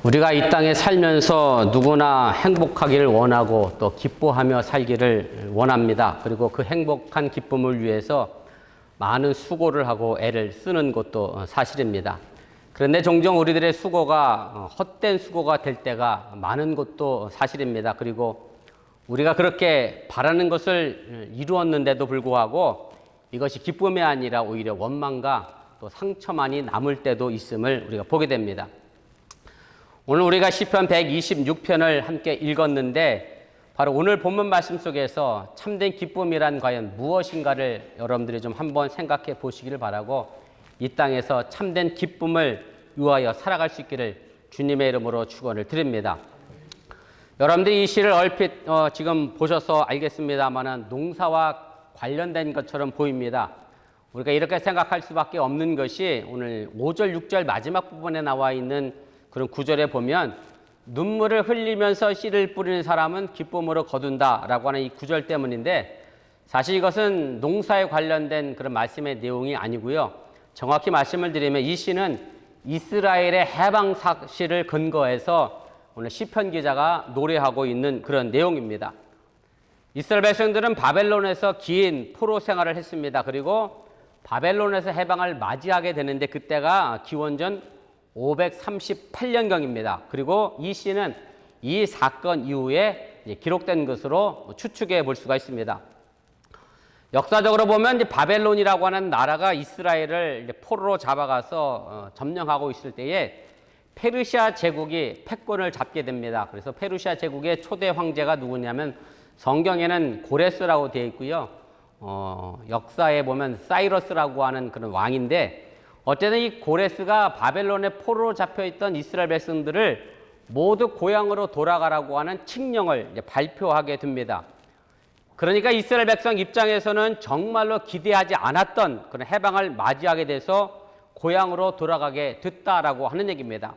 우리가 이 땅에 살면서 누구나 행복하기를 원하고 또 기뻐하며 살기를 원합니다. 그리고 그 행복한 기쁨을 위해서 많은 수고를 하고 애를 쓰는 것도 사실입니다. 그런데 종종 우리들의 수고가 헛된 수고가 될 때가 많은 것도 사실입니다. 그리고 우리가 그렇게 바라는 것을 이루었는데도 불구하고 이것이 기쁨이 아니라 오히려 원망과 또 상처만이 남을 때도 있음을 우리가 보게 됩니다. 오늘 우리가 시편 126편을 함께 읽었는데 바로 오늘 본문 말씀 속에서 참된 기쁨이란 과연 무엇인가를 여러분들이 좀 한번 생각해 보시기를 바라고 이 땅에서 참된 기쁨을 위하여 살아갈 수 있기를 주님의 이름으로 축원을 드립니다. 여러분들이 이 시를 얼핏 지금 보셔서 알겠습니다만 농사와 관련된 것처럼 보입니다. 우리가 이렇게 생각할 수밖에 없는 것이 오늘 5절, 6절 마지막 부분에 나와 있는 그런 구절에 보면 눈물을 흘리면서 씨를 뿌리는 사람은 기쁨으로 거둔다라고 하는 이 구절 때문인데 사실 이것은 농사에 관련된 그런 말씀의 내용이 아니고요. 정확히 말씀을 드리면 이 시는 이스라엘의 해방 사실을 근거해서 오늘 시편 기자가 노래하고 있는 그런 내용입니다. 이스라엘 백성들은 바벨론에서 긴 포로 생활을 했습니다. 그리고 바벨론에서 해방을 맞이하게 되는데 그때가 기원전 538년경입니다. 그리고 이 시는 이 사건 이후에 기록된 것으로 추측해 볼 수가 있습니다. 역사적으로 보면 이제 바벨론이라고 하는 나라가 이스라엘을 포로로 잡아가서 점령하고 있을 때에 페르시아 제국이 패권을 잡게 됩니다. 그래서 페르시아 제국의 초대 황제가 누구냐면 성경에는 고레스라고 되어 있고요. 역사에 보면 사이러스라고 하는 그런 왕인데 어쨌든 이 고레스가 바벨론의 포로로 잡혀있던 이스라엘 백성들을 모두 고향으로 돌아가라고 하는 칙령을 발표하게 됩니다. 그러니까 이스라엘 백성 입장에서는 정말로 기대하지 않았던 그런 해방을 맞이하게 돼서 고향으로 돌아가게 됐다라고 하는 얘기입니다.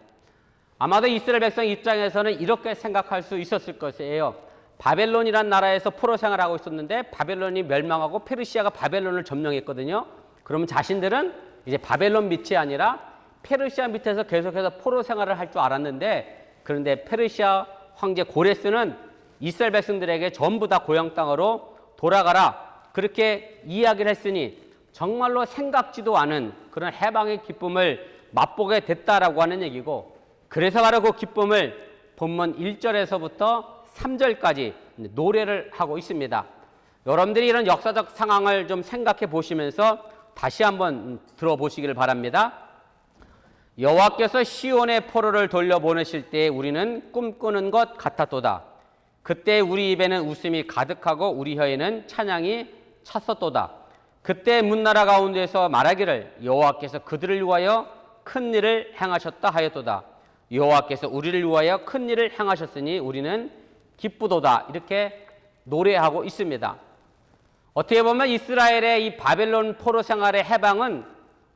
아마도 이스라엘 백성 입장에서는 이렇게 생각할 수 있었을 것이에요. 바벨론이란 나라에서 포로 생활하고 있었는데 바벨론이 멸망하고 페르시아가 바벨론을 점령했거든요. 그러면 자신들은 이제 바벨론 밑이 아니라 페르시아 밑에서 계속해서 포로 생활을 할 줄 알았는데 그런데 페르시아 황제 고레스는 이스라엘 백성들에게 전부 다 고향 땅으로 돌아가라 그렇게 이야기를 했으니 정말로 생각지도 않은 그런 해방의 기쁨을 맛보게 됐다라고 하는 얘기고 그래서 바로 그 기쁨을 본문 1절에서부터 3절까지 노래를 하고 있습니다. 여러분들이 이런 역사적 상황을 좀 생각해 보시면서 다시 한번 들어보시기를 바랍니다. 여호와께서 시온의 포로를 돌려보내실 때 우리는 꿈꾸는 것 같았도다. 그때 우리 입에는 웃음이 가득하고 우리 혀에는 찬양이 찼었도다. 그때 문나라 가운데서 말하기를 여호와께서 그들을 위하여 큰 일을 행하셨다 하였도다. 여호와께서 우리를 위하여 큰 일을 행하셨으니 우리는 기쁘도다. 이렇게 노래하고 있습니다. 어떻게 보면 이스라엘의 이 바벨론 포로 생활의 해방은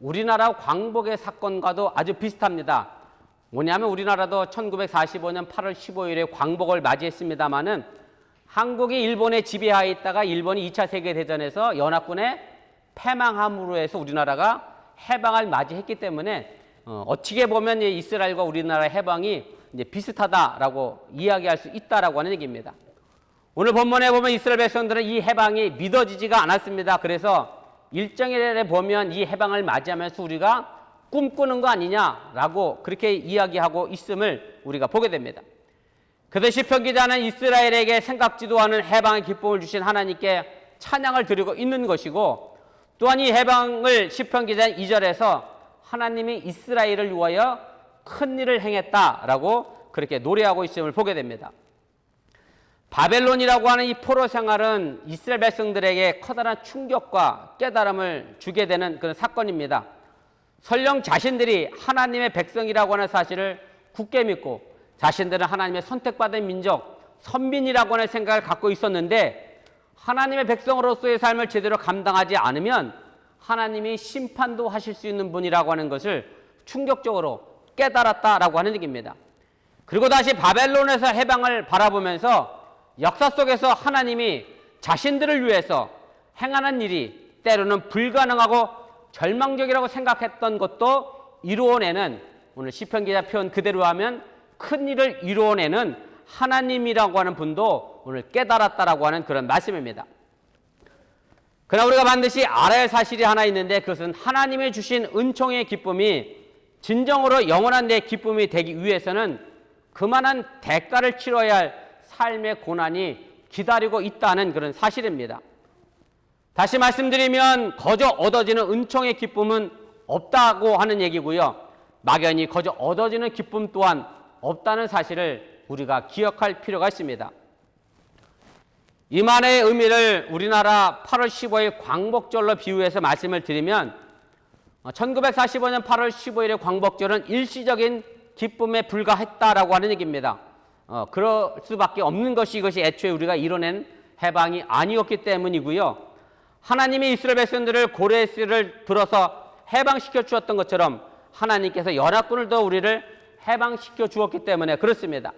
우리나라 광복의 사건과도 아주 비슷합니다. 뭐냐면 우리나라도 1945년 8월 15일에 광복을 맞이했습니다마는 한국이 일본의 지배하에 있다가 일본이 2차 세계대전에서 연합군에 패망함으로 해서 우리나라가 해방을 맞이했기 때문에 어떻게 보면 이스라엘과 우리나라의 해방이 이제 비슷하다라고 이야기할 수 있다라고 하는 얘기입니다. 오늘 본문에 보면 이스라엘 백성들은 이 해방이 믿어지지가 않았습니다. 그래서 일정일에 보면 이 해방을 맞이하면서 우리가 꿈꾸는 거 아니냐라고 그렇게 이야기하고 있음을 우리가 보게 됩니다. 그래서 시편 기자는 이스라엘에게 생각지도 않은 해방의 기쁨을 주신 하나님께 찬양을 드리고 있는 것이고 또한 이 해방을 시편 기자는 2절에서 하나님이 이스라엘을 위하여 큰 일을 행했다라고 그렇게 노래하고 있음을 보게 됩니다. 바벨론이라고 하는 이 포로 생활은 이스라엘 백성들에게 커다란 충격과 깨달음을 주게 되는 그런 사건입니다. 설령 자신들이 하나님의 백성이라고 하는 사실을 굳게 믿고 자신들은 하나님의 선택받은 민족, 선민이라고 하는 생각을 갖고 있었는데 하나님의 백성으로서의 삶을 제대로 감당하지 않으면 하나님이 심판도 하실 수 있는 분이라고 하는 것을 충격적으로 깨달았다라고 하는 얘기입니다. 그리고 다시 바벨론에서 해방을 바라보면서 역사 속에서 하나님이 자신들을 위해서 행하는 일이 때로는 불가능하고 절망적이라고 생각했던 것도 이루어내는 오늘 시편 기자 표현 그대로 하면 큰 일을 이루어내는 하나님이라고 하는 분도 오늘 깨달았다라고 하는 그런 말씀입니다. 그러나 우리가 반드시 알아야 할 사실이 하나 있는데, 그것은 하나님의 주신 은총의 기쁨이 진정으로 영원한 내 기쁨이 되기 위해서는 그만한 대가를 치러야 할 삶의 고난이 기다리고 있다는 그런 사실입니다. 다시 말씀드리면 거저 얻어지는 은총의 기쁨은 없다고 하는 얘기고요. 막연히 거저 얻어지는 기쁨 또한 없다는 사실을 우리가 기억할 필요가 있습니다. 이만의 의미를 우리나라 8월 15일 광복절로 비유해서 말씀을 드리면, 1945년 8월 15일의 광복절은 일시적인 기쁨에 불과했다라고 하는 얘기입니다. 그럴 수밖에 없는 것이 이것이 애초에 우리가 이뤄낸 해방이 아니었기 때문이고요. 하나님이 이스라엘 백성들을 고레스를 들어서 해방시켜 주었던 것처럼 하나님께서 연합군을 더 우리를 해방시켜 주었기 때문에 그렇습니다.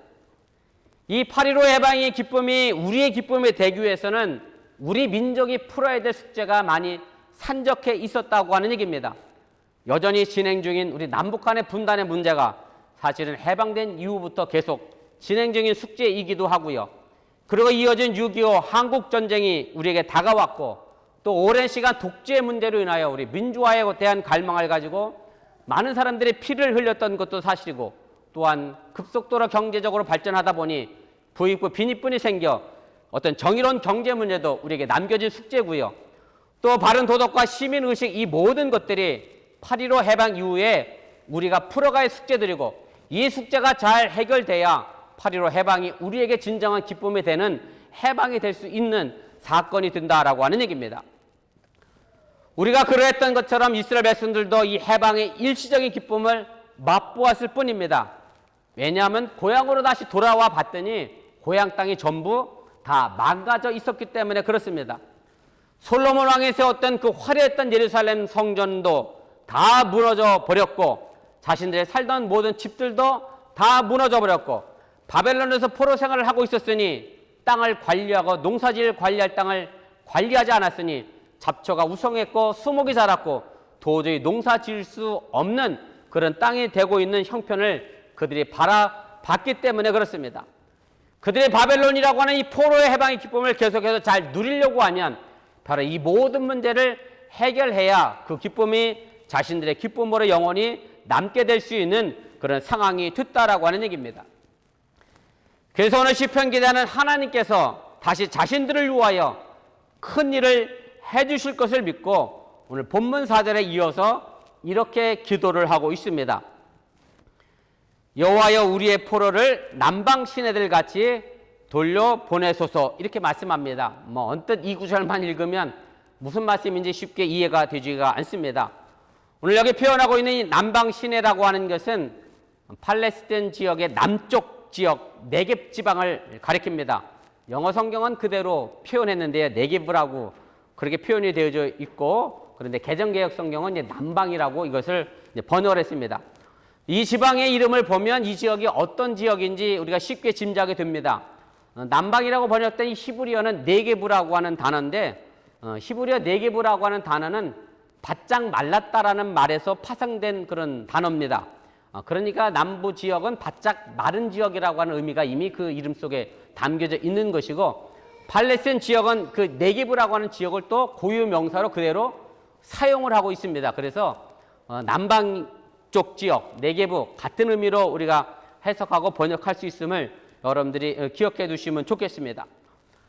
이 8.15 해방의 기쁨이 우리의 기쁨이 되기 위해서는 우리 민족이 풀어야 될 숙제가 많이 산적해 있었다고 하는 얘기입니다. 여전히 진행 중인 우리 남북한의 분단의 문제가 사실은 해방된 이후부터 계속 진행 중인 숙제이기도 하고요. 그리고 이어진 6.25 한국전쟁이 우리에게 다가왔고, 또 오랜 시간 독재의 문제로 인하여 우리 민주화에 대한 갈망을 가지고 많은 사람들이 피를 흘렸던 것도 사실이고, 또한 급속도로 경제적으로 발전하다 보니 부익부 빈익분이 생겨 어떤 정의로운 경제 문제도 우리에게 남겨진 숙제고요. 또 바른 도덕과 시민의식, 이 모든 것들이 8.15 해방 이후에 우리가 풀어갈 숙제들이고, 이 숙제가 잘 해결돼야 8.15 해방이 우리에게 진정한 기쁨이 되는 해방이 될 수 있는 사건이 된다라고 하는 얘기입니다. 우리가 그러했던 것처럼 이스라엘 백성들도 이 해방의 일시적인 기쁨을 맛보았을 뿐입니다. 왜냐하면 고향으로 다시 돌아와 봤더니 고향 땅이 전부 다 망가져 있었기 때문에 그렇습니다. 솔로몬 왕이 세웠던 그 화려했던 예루살렘 성전도 다 무너져 버렸고, 자신들의 살던 모든 집들도 다 무너져 버렸고, 바벨론에서 포로 생활을 하고 있었으니 땅을 관리하고 농사지를 관리할 땅을 관리하지 않았으니 잡초가 우성했고 수목이 자랐고 도저히 농사 지을 수 없는 그런 땅이 되고 있는 형편을 그들이 바라봤기 때문에 그렇습니다. 그들의 바벨론이라고 하는 이 포로의 해방의 기쁨을 계속해서 잘 누리려고 하면 바로 이 모든 문제를 해결해야 그 기쁨이 자신들의 기쁨으로 영원히 남게 될 수 있는 그런 상황이 됐다라고 하는 얘기입니다. 그래서 오늘 시편 기자는 하나님께서 다시 자신들을 위하여 큰 일을 해주실 것을 믿고 오늘 본문 4절에 이어서 이렇게 기도를 하고 있습니다. 여호와여 우리의 포로를 남방 시내들 같이 돌려보내소서, 이렇게 말씀합니다. 언뜻 이 구절만 읽으면 무슨 말씀인지 쉽게 이해가 되지가 않습니다. 오늘 여기 표현하고 있는 이 남방 시내라고 하는 것은 팔레스타인 지역의 남쪽 지역 네겝 지방을 가리킵니다. 영어 성경은 그대로 표현했는데요, 네겝이라고 그렇게 표현이 되어져 있고, 그런데 개정개혁 성경은 이제 남방이라고 이것을 이제 번역을 했습니다. 이 지방의 이름을 보면 이 지역이 어떤 지역인지 우리가 쉽게 짐작이 됩니다. 남방이라고 번역된 이 히브리어는 네겝이라고 하는 단어인데, 히브리어 네겝이라고 하는 단어는 바짝 말랐다라는 말에서 파생된 그런 단어입니다. 그러니까 남부 지역은 바짝 마른 지역이라고 하는 의미가 이미 그 이름 속에 담겨져 있는 것이고, 팔레스타인 지역은 그 네겝이라고 하는 지역을 또 고유 명사로 그대로 사용을 하고 있습니다. 그래서 남방 쪽 지역, 네겝이 같은 의미로 우리가 해석하고 번역할 수 있음을 여러분들이 기억해 두시면 좋겠습니다.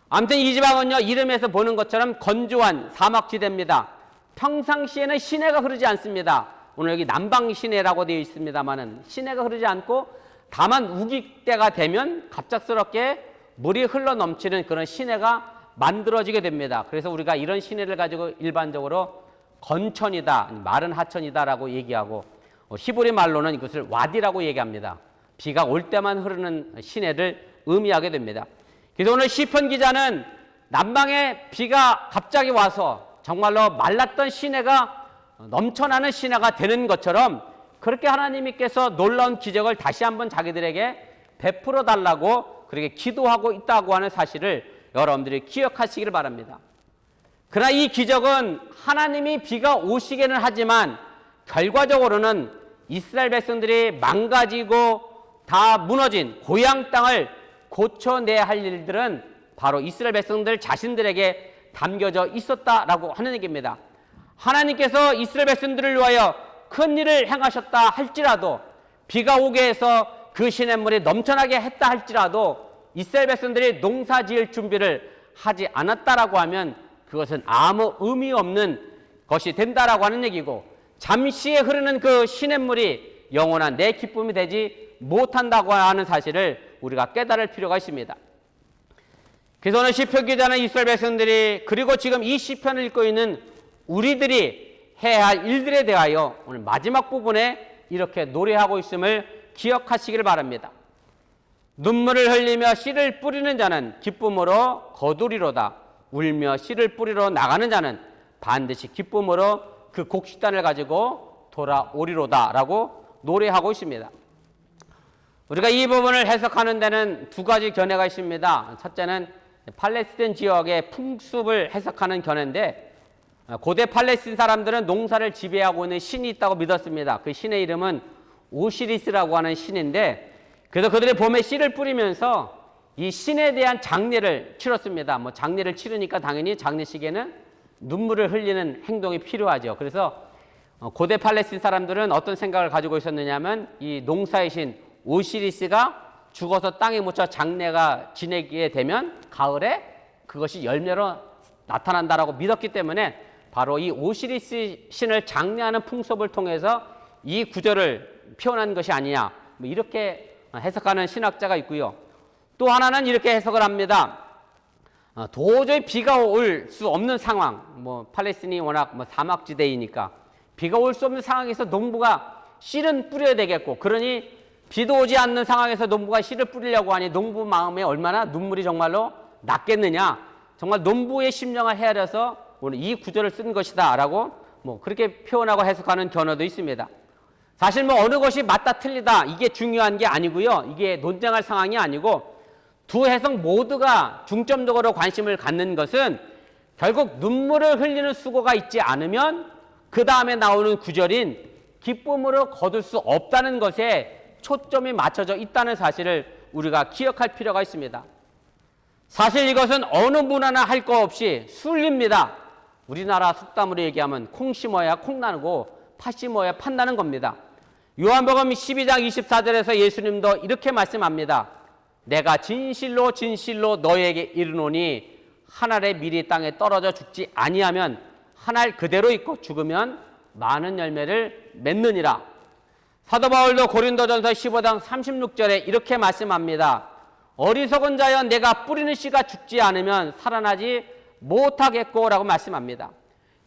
아무튼 이 지방은요, 이름에서 보는 것처럼 건조한 사막지대입니다. 평상시에는 시내가 흐르지 않습니다. 오늘 여기 남방 시내라고 되어 있습니다만은 시내가 흐르지 않고, 다만 우기 때가 되면 갑작스럽게 물이 흘러 넘치는 그런 시내가 만들어지게 됩니다. 그래서 우리가 이런 시내를 가지고 일반적으로 건천이다, 마른 하천이다라고 얘기하고, 히브리 말로는 이것을 와디라고 얘기합니다. 비가 올 때만 흐르는 시내를 의미하게 됩니다. 그래서 오늘 시편 기자는 남방에 비가 갑자기 와서 정말로 말랐던 시내가 넘쳐나는 시내가 되는 것처럼 그렇게 하나님께서 놀라운 기적을 다시 한번 자기들에게 베풀어 달라고 그렇게 기도하고 있다고 하는 사실을 여러분들이 기억하시기를 바랍니다. 그러나 이 기적은 하나님이 비가 오시기는 하지만 결과적으로는 이스라엘 백성들이 망가지고 다 무너진 고향 땅을 고쳐내야 할 일들은 바로 이스라엘 백성들 자신들에게 담겨져 있었다라고 하는 얘기입니다. 하나님께서 이스라엘 백성들을 위하여 큰 일을 행하셨다 할지라도, 비가 오게 해서 그 시냇물이 넘쳐나게 했다 할지라도 이스라엘 백성들이 농사 지을 준비를 하지 않았다라고 하면 그것은 아무 의미 없는 것이 된다라고 하는 얘기고, 잠시에 흐르는 그 시냇물이 영원한 내 기쁨이 되지 못한다고 하는 사실을 우리가 깨달을 필요가 있습니다. 그래서 오늘 시편 기자는 이스라엘 백성들이, 그리고 지금 이 시편을 읽고 있는 우리들이 해야 할 일들에 대하여 오늘 마지막 부분에 이렇게 노래하고 있음을 기억하시기를 바랍니다. 눈물을 흘리며 씨를 뿌리는 자는 기쁨으로 거두리로다. 울며 씨를 뿌리러 나가는 자는 반드시 기쁨으로 그 곡식단을 가지고 돌아오리로다 라고 노래하고 있습니다. 우리가 이 부분을 해석하는 데는 두 가지 견해가 있습니다. 첫째는 팔레스틴 지역의 풍습을 해석하는 견해인데, 고대 팔레스틴 사람들은 농사를 지배하고 있는 신이 있다고 믿었습니다. 그 신의 이름은 오시리스라고 하는 신인데, 그래서 그들이 봄에 씨를 뿌리면서 이 신에 대한 장례를 치렀습니다. 뭐 장례를 치르니까 당연히 장례식에는 눈물을 흘리는 행동이 필요하죠. 그래서 고대 팔레스틴 사람들은 어떤 생각을 가지고 있었느냐면, 이 농사의 신 오시리스가 죽어서 땅에 묻혀 장례가 지내게 되면 가을에 그것이 열매로 나타난다라고 믿었기 때문에 바로 이 오시리스 신을 장례하는 풍습을 통해서 이 구절을 표현한 것이 아니냐, 뭐 이렇게 해석하는 신학자가 있고요. 또 하나는 이렇게 해석을 합니다. 도저히 비가 올 수 없는 상황, 뭐 팔레스틴이 워낙 뭐 사막지대이니까 비가 올 수 없는 상황에서 농부가 씨는 뿌려야 되겠고, 그러니 비도 오지 않는 상황에서 농부가 씨를 뿌리려고 하니 농부 마음에 얼마나 눈물이 정말로 났겠느냐, 정말 농부의 심령을 헤아려서 오늘 이 구절을 쓴 것이다 라고 뭐 그렇게 표현하고 해석하는 견해도 있습니다. 사실 뭐 어느 것이 맞다 틀리다 이게 중요한 게 아니고요, 이게 논쟁할 상황이 아니고, 두 해석 모두가 중점적으로 관심을 갖는 것은 결국 눈물을 흘리는 수고가 있지 않으면 그 다음에 나오는 구절인 기쁨으로 거둘 수 없다는 것에 초점이 맞춰져 있다는 사실을 우리가 기억할 필요가 있습니다. 사실 이것은 어느 문화나 할 거 없이 순리입니다. 우리나라 속담으로 얘기하면 콩 심어야 콩 나고 팥 심어야 팥 나는 겁니다. 요한복음 12장 24절에서 예수님도 이렇게 말씀합니다. 내가 진실로 진실로 너에게 이르노니 한 알의 밀이 땅에 떨어져 죽지 아니하면 한 알 그대로 있고 죽으면 많은 열매를 맺느니라. 사도 바울도 고린도전서 15장 36절에 이렇게 말씀합니다. 어리석은 자여 내가 뿌리는 씨가 죽지 않으면 살아나지 못하겠고 라고 말씀합니다.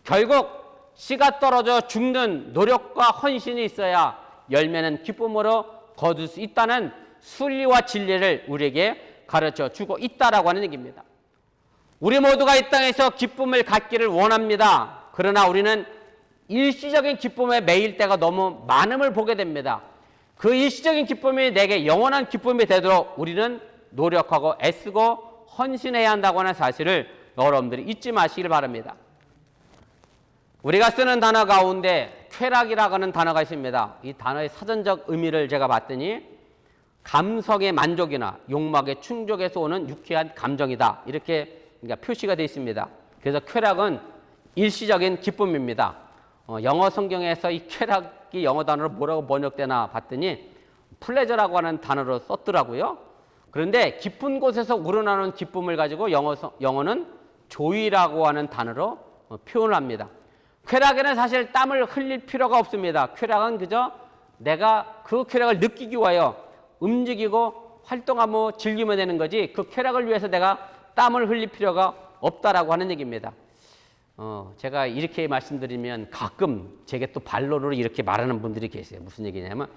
결국 씨가 떨어져 죽는 노력과 헌신이 있어야 열매는 기쁨으로 거둘 수 있다는 순리와 진리를 우리에게 가르쳐 주고 있다라고 하는 얘기입니다. 우리 모두가 이 땅에서 기쁨을 갖기를 원합니다. 그러나 우리는 일시적인 기쁨에 매일 때가 너무 많음을 보게 됩니다. 그 일시적인 기쁨이 내게 영원한 기쁨이 되도록 우리는 노력하고 애쓰고 헌신해야 한다고 하는 사실을 여러분들이 잊지 마시길 바랍니다. 우리가 쓰는 단어 가운데 쾌락이라고 하는 단어가 있습니다. 이 단어의 사전적 의미를 제가 봤더니 감성의 만족이나 욕망의 충족에서 오는 유쾌한 감정이다, 이렇게 표시가 되어 있습니다. 그래서 쾌락은 일시적인 기쁨입니다. 영어 성경에서 이 쾌락이 영어 단어로 뭐라고 번역되나 봤더니 플레저라고 하는 단어로 썼더라고요. 그런데 깊은 곳에서 우러나오는 기쁨을 가지고 영어는 조이라고 하는 단어로 표현을 합니다. 쾌락에는 사실 땀을 흘릴 필요가 없습니다. 쾌락은 그저 내가 그 쾌락을 느끼기 위하여 움직이고 활동하고 즐기면 되는 거지, 그 쾌락을 위해서 내가 땀을 흘릴 필요가 없다라고 하는 얘기입니다. 제가 이렇게 말씀드리면 가끔 제게 또 반론으로 이렇게 말하는 분들이 계세요. 무슨 얘기냐면,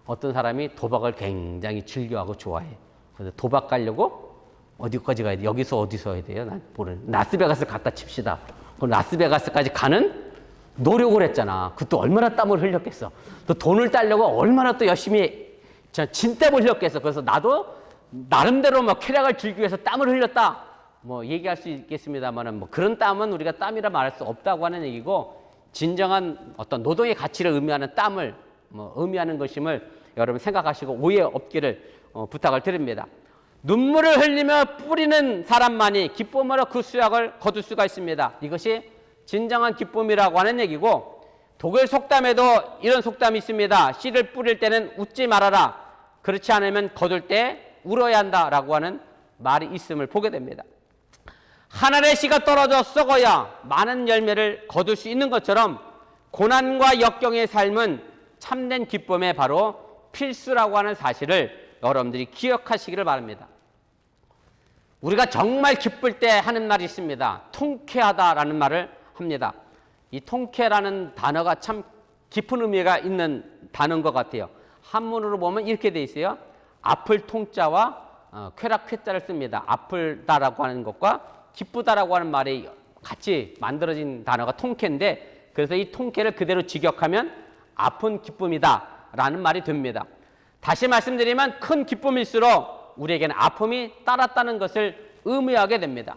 어떤 사람이 도박을 굉장히 즐겨하고 좋아해. 그래서 도박 가려고 어디까지 가야 돼? 여기서 어디서 해야 돼요? 난 모르는. 라스베가스 갖다 칩시다. 그럼 라스베가스까지 가는 노력을 했잖아. 그것도 얼마나 땀을 흘렸겠어. 또 돈을 따려고 얼마나 또 열심히 진땀을 흘렸겠어. 그래서 나도 나름대로 막 쾌락을 즐기기 위해서 땀을 흘렸다, 뭐 얘기할 수 있겠습니다만은, 뭐 그런 땀은 우리가 땀이라 말할 수 없다고 하는 얘기고, 진정한 어떤 노동의 가치를 의미하는 땀을 의미하는 것임을 여러분 생각하시고 오해 없기를 부탁을 드립니다. 눈물을 흘리며 뿌리는 사람만이 기쁨으로 그 수확을 거둘 수가 있습니다. 이것이 진정한 기쁨이라고 하는 얘기고, 독일 속담에도 이런 속담이 있습니다. 씨를 뿌릴 때는 웃지 말아라. 그렇지 않으면 거둘 때 울어야 한다라고 하는 말이 있음을 보게 됩니다. 한 알의 씨가 떨어져 썩어야 많은 열매를 거둘 수 있는 것처럼 고난과 역경의 삶은 참된 기쁨의 바로 필수라고 하는 사실을 여러분들이 기억하시기를 바랍니다. 우리가 정말 기쁠 때 하는 말이 있습니다. 통쾌하다라는 말을 합니다. 이 통쾌라는 단어가 참 깊은 의미가 있는 단어인 것 같아요. 한문으로 보면 이렇게 돼 있어요. 아플 통자와 쾌락 쾌자를 씁니다. 아플다라고 하는 것과 기쁘다라고 하는 말이 같이 만들어진 단어가 통쾌인데, 그래서 이 통쾌를 그대로 직역하면 아픈 기쁨이다라는 말이 됩니다. 다시 말씀드리면 큰 기쁨일수록 우리에게는 아픔이 따랐다는 것을 의미하게 됩니다.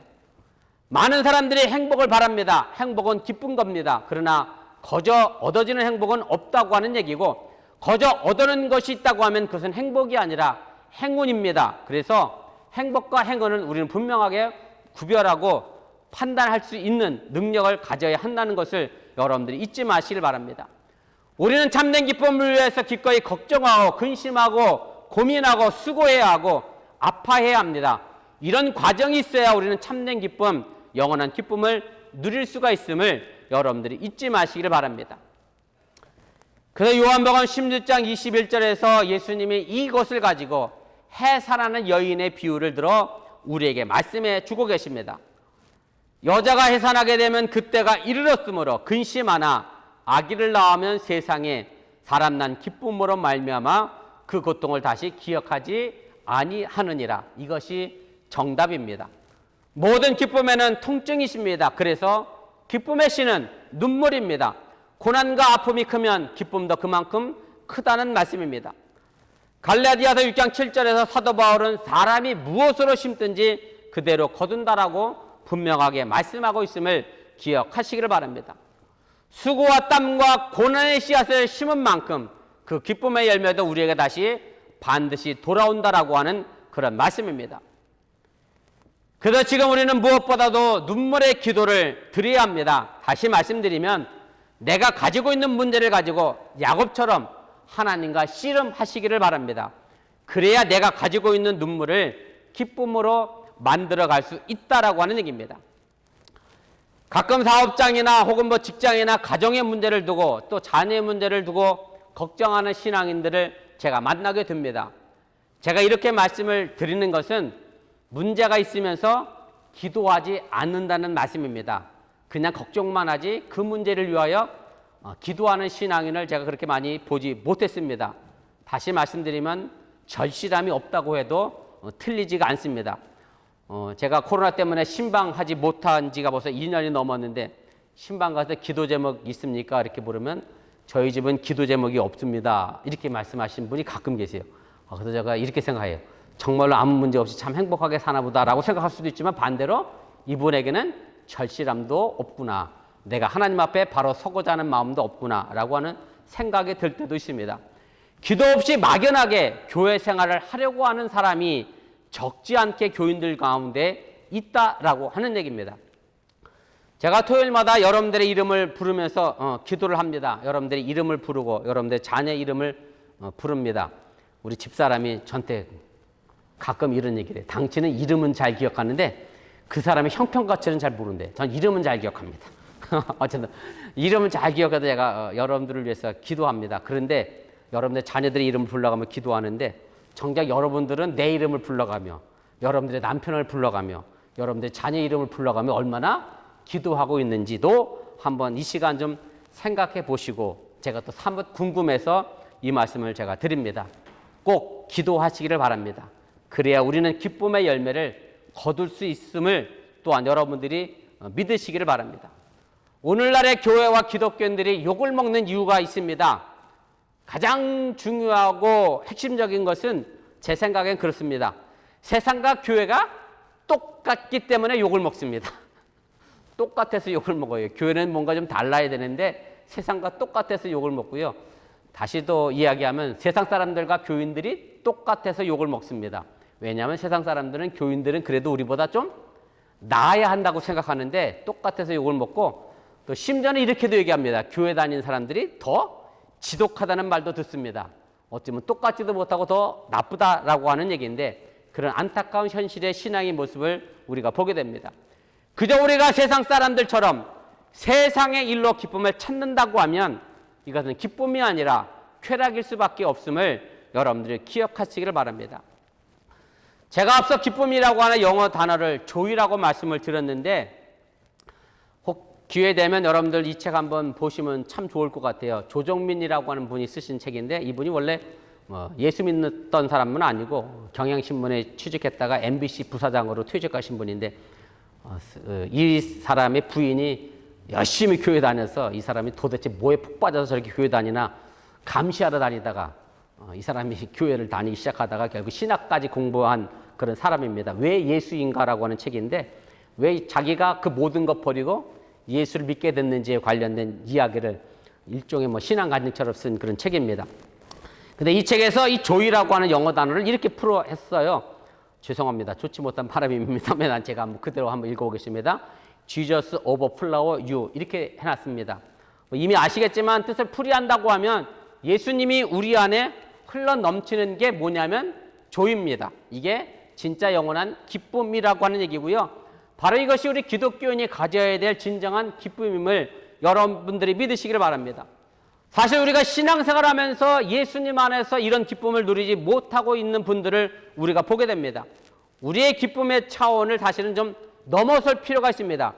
많은 사람들이 행복을 바랍니다. 행복은 기쁜 겁니다. 그러나 거저 얻어지는 행복은 없다고 하는 얘기고, 거저 얻어는 것이 있다고 하면 그것은 행복이 아니라 행운입니다. 그래서 행복과 행운은 우리는 분명하게 구별하고 판단할 수 있는 능력을 가져야 한다는 것을 여러분들이 잊지 마시길 바랍니다. 우리는 참된 기쁨을 위해서 기꺼이 걱정하고 근심하고 고민하고 수고해야 하고 아파해야 합니다. 이런 과정이 있어야 우리는 참된 기쁨, 영원한 기쁨을 누릴 수가 있음을 여러분들이 잊지 마시기를 바랍니다. 그래서 요한복음 16장 21절에서 예수님이 이것을 가지고 해산하는 여인의 비유를 들어 우리에게 말씀해 주고 계십니다. 여자가 해산하게 되면 그때가 이르렀으므로 근심하나 아기를 낳으면 세상에 사람 난 기쁨으로 말미암아 그 고통을 다시 기억하지 아니하느니라. 이것이 정답입니다. 모든 기쁨에는 통증이 있습니다. 그래서 기쁨의 씨는 눈물입니다. 고난과 아픔이 크면 기쁨도 그만큼 크다는 말씀입니다. 갈라디아서 6장 7절에서 사도 바울은 사람이 무엇으로 심든지 그대로 거둔다라고 분명하게 말씀하고 있음을 기억하시기를 바랍니다. 수고와 땀과 고난의 씨앗을 심은 만큼 그 기쁨의 열매도 우리에게 다시 반드시 돌아온다라고 하는 그런 말씀입니다. 그래서 지금 우리는 무엇보다도 눈물의 기도를 드려야 합니다. 다시 말씀드리면 내가 가지고 있는 문제를 가지고 야곱처럼 하나님과 씨름하시기를 바랍니다. 그래야 내가 가지고 있는 눈물을 기쁨으로 만들어갈 수 있다라고 하는 얘기입니다. 가끔 사업장이나 혹은 직장이나 가정의 문제를 두고 또 자녀의 문제를 두고 걱정하는 신앙인들을 제가 만나게 됩니다. 제가 이렇게 말씀을 드리는 것은 문제가 있으면서 기도하지 않는다는 말씀입니다. 그냥 걱정만 하지 그 문제를 위하여 기도하는 신앙인을 제가 그렇게 많이 보지 못했습니다. 다시 말씀드리면 절실함이 없다고 해도 틀리지가 않습니다. 제가 코로나 때문에 신방하지 못한 지가 벌써 2년이 넘었는데 신방 가서 기도 제목 있습니까? 이렇게 물으면 저희 집은 기도 제목이 없습니다. 이렇게 말씀하시는 분이 가끔 계세요. 그래서 제가 이렇게 생각해요. 정말로 아무 문제 없이 참 행복하게 사나 보다라고 생각할 수도 있지만 반대로 이분에게는 절실함도 없구나. 내가 하나님 앞에 바로 서고자 하는 마음도 없구나 라고 하는 생각이 들 때도 있습니다. 기도 없이 막연하게 교회 생활을 하려고 하는 사람이 적지 않게 교인들 가운데 있다라고 하는 얘기입니다. 제가 토요일마다 여러분들의 이름을 부르면서 기도를 합니다. 여러분들의 이름을 부르고 여러분들의 자녀 이름을 부릅니다. 우리 집사람이 저한테 가끔 이런 얘기를 해요. 당신은 이름은 잘 기억하는데 그 사람의 형편가치는 잘 모르는데 전 이름은 잘 기억합니다. 어쨌든 이름은 잘 기억해도 제가 여러분들을 위해서 기도합니다. 그런데 여러분들 자녀들의 이름을 불러가며 기도하는데 정작 여러분들은 내 이름을 불러가며 여러분들의 남편을 불러가며 여러분들의 자녀 이름을 불러가며 얼마나 기도하고 있는지도 한번 이 시간 좀 생각해 보시고 제가 또 사뭇 궁금해서 이 말씀을 제가 드립니다. 꼭 기도하시기를 바랍니다. 그래야 우리는 기쁨의 열매를 거둘 수 있음을 또한 여러분들이 믿으시기를 바랍니다. 오늘날의 교회와 기독교인들이 욕을 먹는 이유가 있습니다. 가장 중요하고 핵심적인 것은 제 생각엔 그렇습니다. 세상과 교회가 똑같기 때문에 욕을 먹습니다. 똑같아서 욕을 먹어요. 교회는 뭔가 좀 달라야 되는데 세상과 똑같아서 욕을 먹고요. 다시 또 이야기하면 세상 사람들과 교인들이 똑같아서 욕을 먹습니다. 왜냐하면 세상 사람들은 교인들은 그래도 우리보다 좀 나아야 한다고 생각하는데 똑같아서 욕을 먹고 또 심지어는 이렇게도 얘기합니다. 교회 다니는 사람들이 더 지독하다는 말도 듣습니다. 어쩌면 똑같지도 못하고 더 나쁘다라고 하는 얘기인데 그런 안타까운 현실의 신앙의 모습을 우리가 보게 됩니다. 그저 우리가 세상 사람들처럼 세상의 일로 기쁨을 찾는다고 하면 이것은 기쁨이 아니라 쾌락일 수밖에 없음을 여러분들이 기억하시기를 바랍니다. 제가 앞서 기쁨이라고 하는 영어 단어를 조이라고 말씀을 드렸는데 혹 기회 되면 여러분들 이 책 한번 보시면 참 좋을 것 같아요. 조정민이라고 하는 분이 쓰신 책인데 이분이 원래 예수 믿던 사람은 아니고 경향신문에 취직했다가 MBC 부사장으로 퇴직하신 분인데 이 사람의 부인이 열심히 교회 다녀서 이 사람이 도대체 뭐에 푹 빠져서 저렇게 교회 다니나 감시하러 다니다가 이 사람이 교회를 다니기 시작하다가 결국 신학까지 공부한 그런 사람입니다. 왜 예수인가라고 하는 책인데 왜 자기가 그 모든 것 버리고 예수를 믿게 됐는지에 관련된 이야기를 일종의 신앙 간증처럼 쓴 그런 책입니다. 근데 이 책에서 이 조이라고 하는 영어 단어를 이렇게 풀어 했어요. 죄송합니다. 좋지 못한 발음입니다만 제가 한번 그대로 한번 읽어보겠습니다. Jesus overflow you 이렇게 해놨습니다. 이미 아시겠지만 뜻을 풀이한다고 하면 예수님이 우리 안에 흘러 넘치는 게 뭐냐면 조입니다. 이게 진짜 영원한 기쁨이라고 하는 얘기고요. 바로 이것이 우리 기독교인이 가져야 될 진정한 기쁨임을 여러분들이 믿으시기를 바랍니다. 사실 우리가 신앙생활하면서 예수님 안에서 이런 기쁨을 누리지 못하고 있는 분들을 우리가 보게 됩니다. 우리의 기쁨의 차원을 사실은 좀 넘어설 필요가 있습니다.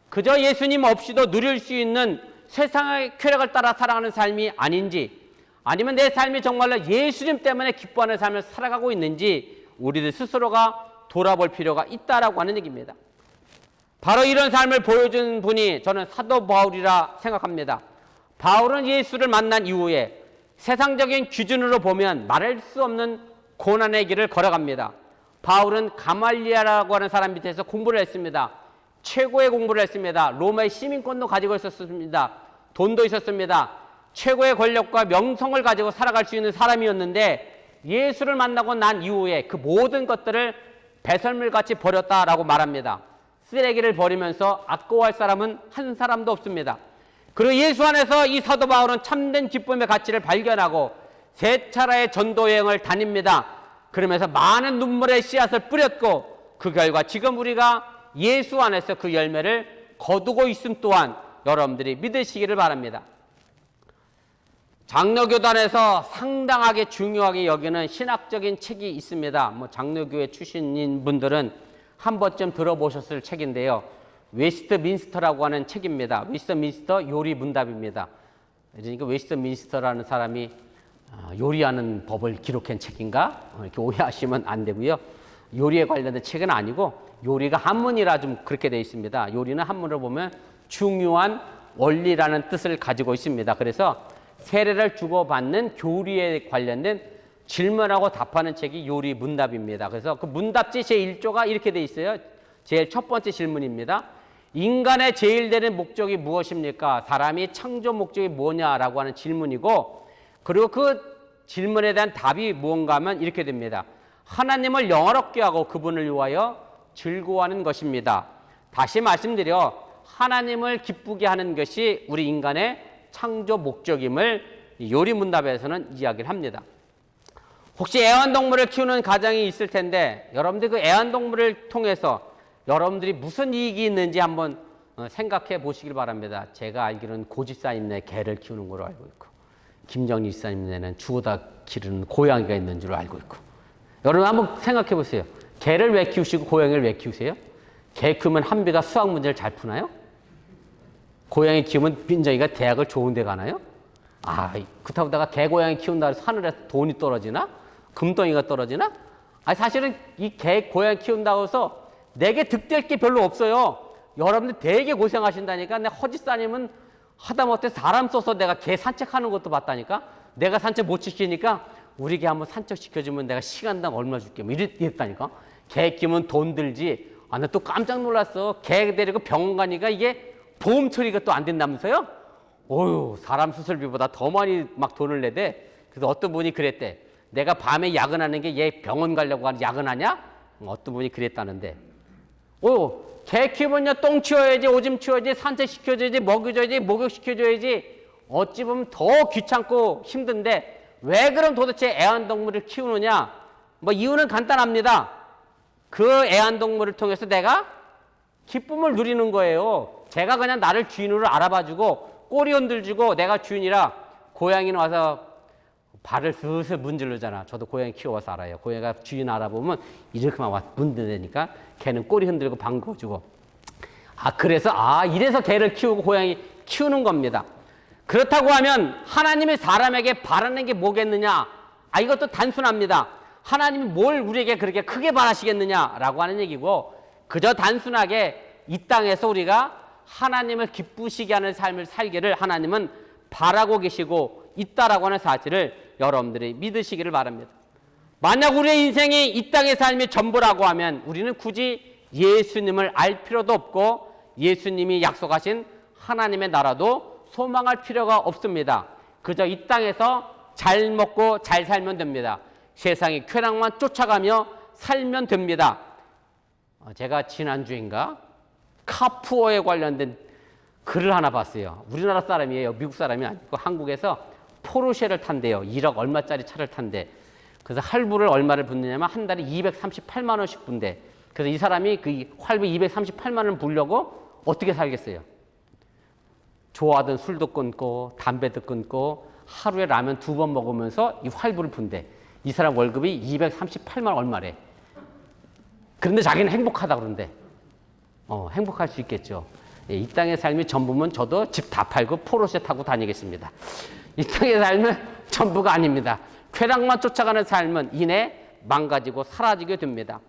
그저 예수님 없이도 누릴 수 있는 세상의 쾌락을 따라 살아가는 삶이 아닌지 아니면 내 삶이 정말로 예수님 때문에 기뻐하는 삶을 살아가고 있는지 우리들 스스로가 돌아볼 필요가 있다라고 하는 얘기입니다. 바로 이런 삶을 보여준 분이 저는 사도 바울이라 생각합니다. 바울은 예수를 만난 이후에 세상적인 기준으로 보면 말할 수 없는 고난의 길을 걸어갑니다. 바울은 가말리아라고 하는 사람 밑에서 공부를 했습니다. 최고의 공부를 했습니다. 로마의 시민권도 가지고 있었습니다. 돈도 있었습니다. 최고의 권력과 명성을 가지고 살아갈 수 있는 사람이었는데 예수를 만나고 난 이후에 그 모든 것들을 배설물같이 버렸다라고 말합니다. 쓰레기를 버리면서 아까워할 사람은 한 사람도 없습니다. 그리고 예수 안에서 이 사도 바울은 참된 기쁨의 가치를 발견하고 세 차례의 전도 여행을 다닙니다. 그러면서 많은 눈물의 씨앗을 뿌렸고 그 결과 지금 우리가 예수 안에서 그 열매를 거두고 있음 또한 여러분들이 믿으시기를 바랍니다. 장로교단에서 상당하게 중요하게 여기는 신학적인 책이 있습니다. 장로교회 출신인 분들은 한 번쯤 들어보셨을 책인데요. 웨스트민스터라고 하는 책입니다. 웨스트민스터 요리 문답입니다. 그러니까 웨스트민스터라는 사람이 요리하는 법을 기록한 책인가? 이렇게 오해하시면 안 되고요. 요리에 관련된 책은 아니고 요리가 한문이라 좀 그렇게 되어 있습니다. 요리는 한문으로 보면 중요한 원리라는 뜻을 가지고 있습니다. 그래서 세례를 주고받는 교리에 관련된 질문하고 답하는 책이 요리 문답입니다. 그래서 그 문답지 제1조가 이렇게 되어 있어요. 제일 첫 번째 질문입니다. 인간의 제일 되는 목적이 무엇입니까? 사람이 창조 목적이 뭐냐라고 하는 질문이고 그리고 그 질문에 대한 답이 무언가 하면 이렇게 됩니다. 하나님을 영화롭게 하고 그분을 위하여 즐거워하는 것입니다. 다시 말씀드려 하나님을 기쁘게 하는 것이 우리 인간의 창조 목적임을 요리 문답에서는 이야기를 합니다. 혹시 애완동물을 키우는 가정이 있을 텐데 여러분들 그 애완동물을 통해서 여러분들이 무슨 이익이 있는지 한번 생각해 보시길 바랍니다. 제가 알기로는 고집사님네 개를 키우는 걸로 알고 있고 김정리 집사님네는 죽어다 기르는 고양이가 있는 줄 알고 있고 여러분 한번 생각해 보세요. 개를 왜 키우시고 고양이를 왜 키우세요? 개 키우면 한비가 수학 문제를 잘 푸나요? 고양이 키우면 민정이가 대학을 좋은 데 가나요? 그렇다고 내가 개 고양이 키운다 해서 하늘에서 돈이 떨어지나? 금덩이가 떨어지나? 사실은 이 개 고양이 키운다고 해서 내게 득될 게 별로 없어요. 여러분들 되게 고생하신다니까. 내 허지싸님은 하다못해 사람 써서 내가 개 산책하는 것도 봤다니까. 내가 산책 못 시키니까 우리 개 한번 산책시켜주면 내가 시간당 얼마 줄게. 이랬다니까. 개 키우면 돈 들지. 나 또 깜짝 놀랐어. 개 데리고 병원 가니까 이게 보험 처리가 또 안 된다면서요? 어휴, 사람 수술비보다 더 많이 막 돈을 내대. 그래서 어떤 분이 그랬대. 내가 밤에 야근하는 게 얘 병원 가려고 하는 야근하냐? 어떤 분이 그랬다는데. 개 키우면요, 똥 치워야지, 오줌 치워야지, 산책시켜줘야지, 먹여줘야지, 목욕시켜줘야지. 어찌 보면 더 귀찮고 힘든데 왜 그럼 도대체 애완동물을 키우느냐? 뭐 이유는 간단합니다. 그 애완동물을 통해서 내가 기쁨을 누리는 거예요. 제가 그냥 나를 주인으로 알아봐주고 꼬리 흔들주고 내가 주인이라 고양이는 와서 발을 슬슬 문지르잖아. 저도 고양이 키워서 알아요. 고양이가 주인 알아보면 이렇게만 와 문드니까 걔는 꼬리 흔들고 반겨주고. 그래서 이래서 개를 키우고 고양이 키우는 겁니다. 그렇다고 하면 하나님이 사람에게 바라는 게 뭐겠느냐? 이것도 단순합니다. 하나님이 뭘 우리에게 그렇게 크게 바라시겠느냐라고 하는 얘기고, 그저 단순하게 이 땅에서 우리가 하나님을 기쁘시게 하는 삶을 살기를 하나님은 바라고 계시고 있다라고 하는 사실을 여러분들이 믿으시기를 바랍니다. 만약 우리의 인생이 이 땅의 삶이 전부라고 하면 우리는 굳이 예수님을 알 필요도 없고 예수님이 약속하신 하나님의 나라도 소망할 필요가 없습니다. 그저 이 땅에서 잘 먹고 잘 살면 됩니다. 세상의 쾌락만 쫓아가며 살면 됩니다. 제가 지난주인가 카푸어에 관련된 글을 하나 봤어요. 우리나라 사람이에요. 미국 사람이 아니고 한국에서 포르쉐를 탄대요. 1억 얼마짜리 차를 탄대. 그래서 할부를 얼마를 붓느냐면 한 달에 238만 원씩 분대. 그래서 이 사람이 그 할부 238만 원을 부려고 어떻게 살겠어요? 좋아하던 술도 끊고 담배도 끊고 하루에 라면 2번 먹으면서 이 할부를 푼대. 이 사람 월급이 238만 원 얼마래. 그런데 자기는 행복하다고 그러는데 행복할 수 있겠죠. 이 땅의 삶이 전부면 저도 집 다 팔고 포르쉐 타고 다니겠습니다. 이 땅의 삶은 전부가 아닙니다. 쾌락만 쫓아가는 삶은 이내 망가지고 사라지게 됩니다.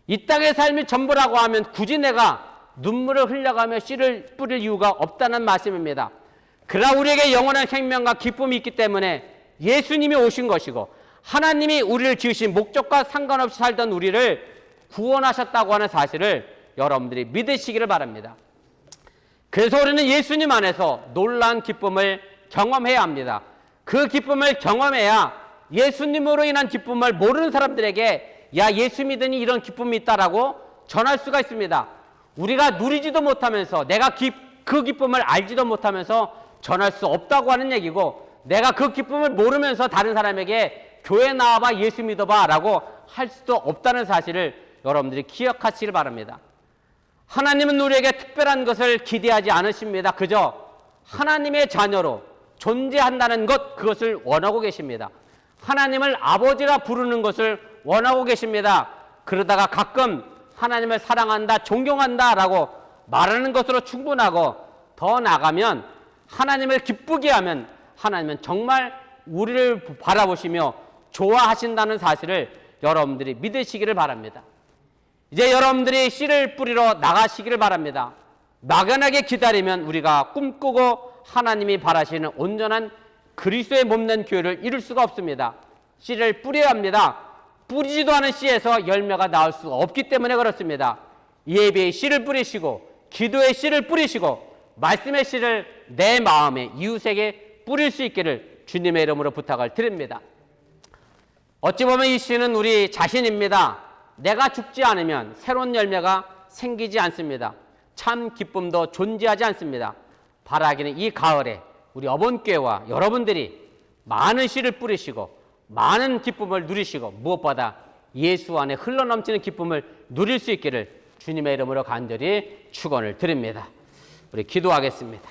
이 땅의 삶이 전부라고 하면 굳이 내가 눈물을 흘려가며 씨를 뿌릴 이유가 없다는 말씀입니다. 그러나 우리에게 영원한 생명과 기쁨이 있기 때문에 예수님이 오신 것이고 하나님이 우리를 지으신 목적과 상관없이 살던 우리를 구원하셨다고 하는 사실을 여러분들이 믿으시기를 바랍니다. 그래서 우리는 예수님 안에서 놀라운 기쁨을 경험해야 합니다. 그 기쁨을 경험해야 예수님으로 인한 기쁨을 모르는 사람들에게 야, 예수 믿으니 이런 기쁨이 있다라고 전할 수가 있습니다. 우리가 누리지도 못하면서 내가 그 기쁨을 알지도 못하면서 전할 수 없다고 하는 얘기고, 내가 그 기쁨을 모르면서 다른 사람에게 교회 나와봐 예수 믿어봐 라고 할 수도 없다는 사실을 여러분들이 기억하시길 바랍니다. 하나님은 우리에게 특별한 것을 기대하지 않으십니다. 그저 하나님의 자녀로 존재한다는 것, 그것을 원하고 계십니다. 하나님을 아버지라 부르는 것을 원하고 계십니다. 그러다가 가끔 하나님을 사랑한다, 존경한다 라고 말하는 것으로 충분하고, 더 나아가면 하나님을 기쁘게 하면 하나님은 정말 우리를 바라보시며 좋아하신다는 사실을 여러분들이 믿으시기를 바랍니다. 이제 여러분들이 씨를 뿌리러 나가시기를 바랍니다. 막연하게 기다리면 우리가 꿈꾸고 하나님이 바라시는 온전한 그리스도의 몸된 교회를 이룰 수가 없습니다. 씨를 뿌려야 합니다. 뿌리지도 않은 씨에서 열매가 나올 수가 없기 때문에 그렇습니다. 예배의 씨를 뿌리시고 기도의 씨를 뿌리시고 말씀의 씨를 내 마음에 이웃에게 뿌릴 수 있기를 주님의 이름으로 부탁을 드립니다. 어찌 보면 이 씨는 우리 자신입니다. 내가 죽지 않으면 새로운 열매가 생기지 않습니다. 참 기쁨도 존재하지 않습니다. 바라기는 이 가을에 우리 어본교회와 여러분들이 많은 씨를 뿌리시고 많은 기쁨을 누리시고 무엇보다 예수 안에 흘러넘치는 기쁨을 누릴 수 있기를 주님의 이름으로 간절히 축원을 드립니다. 우리 기도하겠습니다.